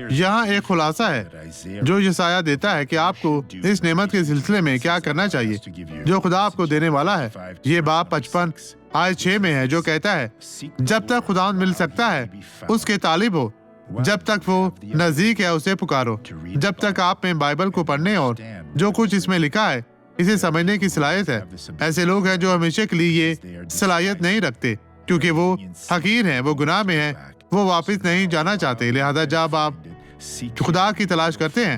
یہاں ایک خلاصہ ہے جو یسایہ دیتا ہے کہ آپ کو اس نعمت کے سلسلے میں کیا کرنا چاہیے جو خدا آپ کو دینے والا ہے۔ یہ باب 55 آیت 6 میں ہے جو کہتا ہے جب تک خدا مل سکتا ہے اس کے طالب ہو، جب تک وہ نزدیک ہے اسے پکارو۔ جب تک آپ میں بائبل کو پڑھنے اور جو کچھ اس میں لکھا ہے اسے سمجھنے کی صلاحیت ہے۔ ایسے لوگ ہیں جو ہمیشہ کے لیے یہ صلاحیت نہیں رکھتے کیونکہ وہ حقیر ہیں، وہ گناہ میں ہیں، وہ واپس نہیں جانا چاہتے۔ لہذا جب آپ خدا کی تلاش کرتے ہیں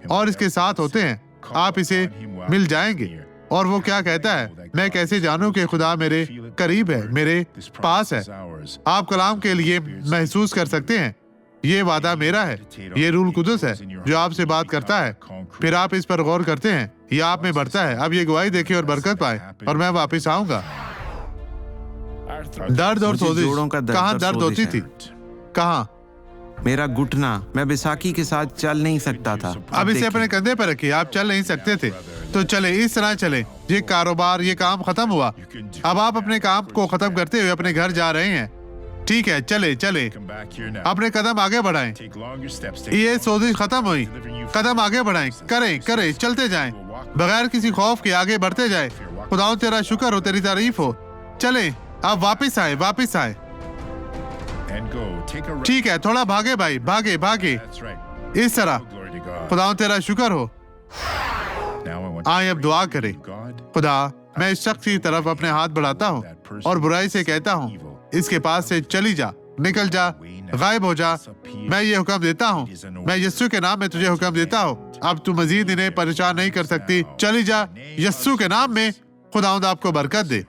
اور اس کے ساتھ ہوتے ہیں آپ اسے مل جائیں گے۔ اور وہ کیا کہتا ہے، میں کیسے جانوں کہ خدا میرے قریب ہے، میرے پاس ہے۔ آپ کلام کے لیے محسوس کر سکتے ہیں یہ وعدہ میرا ہے، یہ روح القدس ہے جو آپ سے بات کرتا ہے، پھر آپ اس پر غور کرتے ہیں، یہ آپ میں بڑھتا ہے۔ اب یہ گواہی دیکھیں اور برکت پائے اور میں واپس آؤں گا۔ درد اور سوزش، کہاں درد ہوتی تھی؟ کہاں؟ میرا گھٹنا، میں بیساکھی کے ساتھ چل نہیں سکتا تھا۔ اب اسے اپنے کندھے پر رکھیے، آپ چل نہیں سکتے تھے تو چلے، اس طرح چلے۔ یہ کاروبار، یہ کام ختم ہوا، اب آپ اپنے کام کو ختم کرتے ہوئے اپنے گھر جا رہے ہیں۔ ٹھیک ہے، چلے چلے، اپنے قدم آگے بڑھائیں۔ یہ سوزش ختم ہوئی، قدم آگے بڑھائیں، کریں، چلتے جائیں بغیر کسی خوف کے، آگے بڑھتے جائیں۔ خداوند تیرا شکر ہو، تیری تعریف ہو۔ چلیں، اب واپس آئے۔ ٹھیک ہے، تھوڑا بھاگے بھائی، بھاگے اس طرح۔ خداوند تیرا شکر ہو۔ آئیں اب دعا کریں۔ خدا، میں اس شخص کی طرف اپنے ہاتھ بڑھاتا ہوں اور برائی سے کہتا ہوں اس کے پاس سے چلی جا، نکل جا، غائب ہو جا۔ میں یہ حکم دیتا ہوں، میں یسوع کے نام میں تجھے حکم دیتا ہوں، اب تو مزید انہیں پریشان نہیں کر سکتی، چلی جا یسوع کے نام میں۔ خداوند آپ کو برکت دے۔